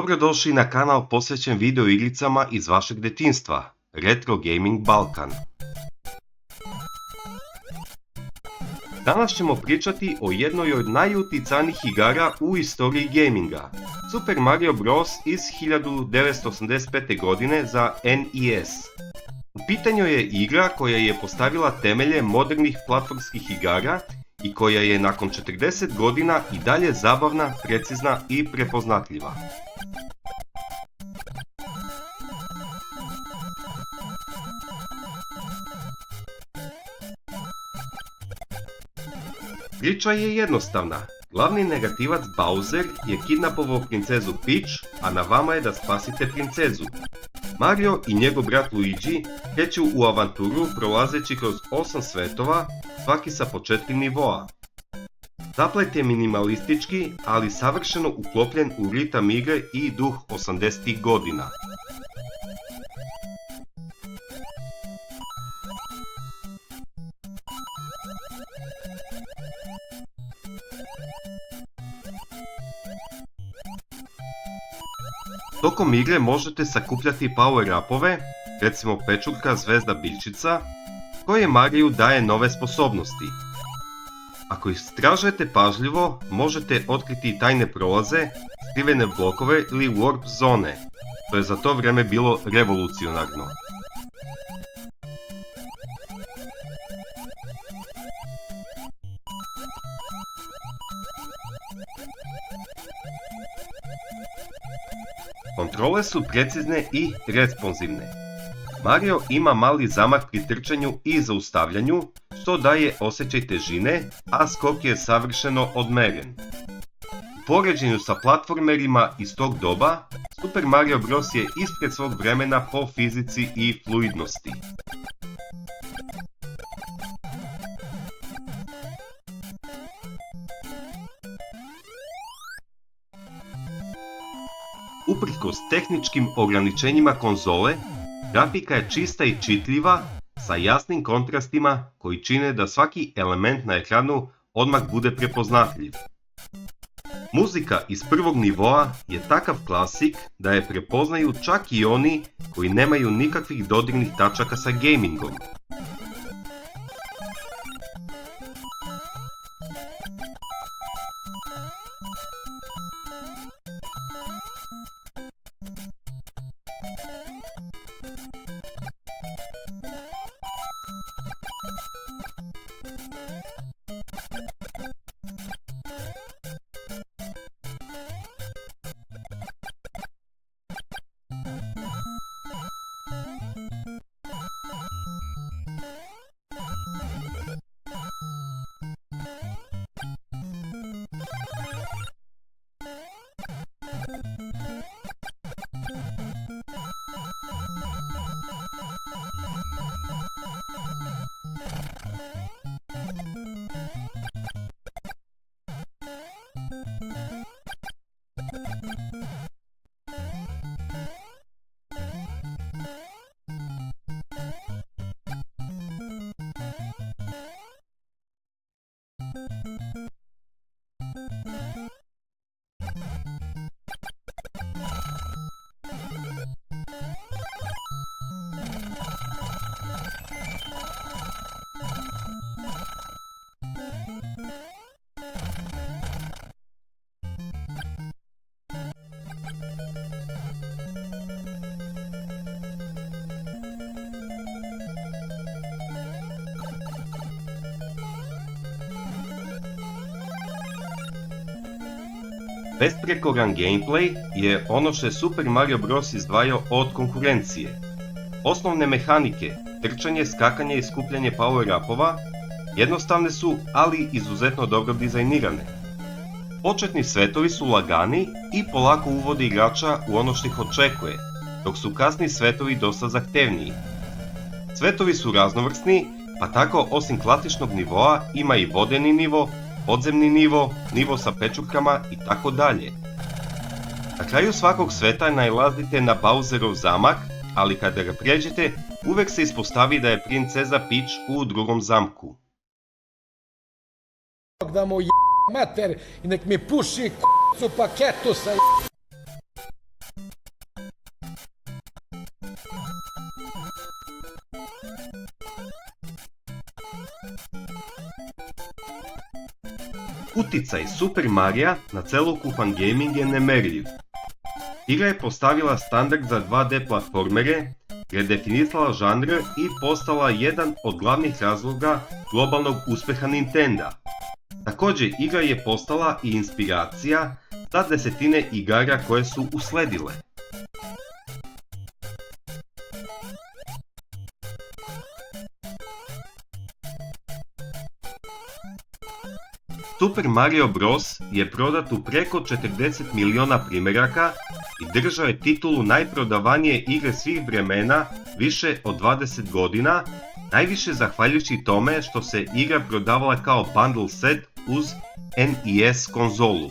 Dobrodošli na kanal posvećen video igricama iz vašeg detinjstva, Retro Gaming Balkan. Danas ćemo pričati o jednoj od najutjecajnijih igara u istoriji gaminga, Super Mario Bros. Iz 1985. godine za NES. U pitanju je igra koja je postavila temelje modernih platformskih igara i koja je nakon 40 godina i dalje zabavna, precizna i prepoznatljiva. Priča je jednostavna. Glavni negativac Bowser je kidnapovao princezu Peach, a na vama je da spasite princezu. Mario i njegov brat Luigi kreću u avanturu prolazeći kroz 8 svetova, svaki sa po 4 nivoa. Zaplet je minimalistički, ali savršeno uklopljen u ritam igre i duh 80-ih godina. Tokom igre možete sakupljati power-upove, recimo pečurka, zvezda, biljčica, koje Mariju daje nove sposobnosti. Ako istražujete pažljivo, možete otkriti tajne prolaze, skrivene blokove ili warp zone, što je za to vrijeme bilo revolucionarno. Kontrole su precizne i responsivne. Mario ima mali zamah pri trčanju i zaustavljanju, što daje osjećaj težine, a skok je savršeno odmeren. U poređenju sa platformerima iz tog doba, Super Mario Bros. Je ispred svog vremena po fizici i fluidnosti. Uprkos tehničkim ograničenjima konzole, grafika je čista i čitljiva, sa jasnim kontrastima koji čine da svaki element na ekranu odmah bude prepoznatljiv. Muzika iz prvog nivoa je takav klasik da je prepoznaju čak i oni koji nemaju nikakvih dodirnih tačaka sa gamingom. Besprekoran gameplay je ono što je Super Mario Bros. Izdvajao od konkurencije. Osnovne mehanike, trčanje, skakanje i skupljanje power-upova, jednostavne su, ali izuzetno dobro dizajnirane. Početni svetovi su lagani i polako uvode igrača u ono što ih očekuje, dok su kasni svetovi dosta zahtevniji. Svetovi su raznovrsni, pa tako osim klasičnog nivoa ima i vodeni nivo, podzemni nivo, nivo sa pečurkama i tako dalje. Na kraju svakog sveta nailazite na Bowserov zamak, ali kada ga prijeđete, uvek se ispostavi da je princeza Peach u drugom zamku. Da mu mater i nek mi puši k***cu paketu sa Uticaj Super Marija na celokupan gaming je nemerljiv. Igra je postavila standard za 2D platformere, redefinisala žanr i postala jedan od glavnih razloga globalnog uspjeha Nintenda. Također, igra je postala i inspiracija za desetine igara koje su usledile. Super Mario Bros. Je prodat u preko 40 miliona primjeraka i držao je titulu najprodavanije igre svih vremena više od 20 godina, najviše zahvaljujući tome što se igra prodavala kao bundle set uz NES konzolu.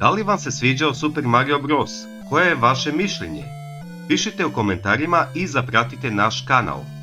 Da li vam se sviđao Super Mario Bros? Koje je vaše mišljenje? Pišite u komentarima i zapratite naš kanal.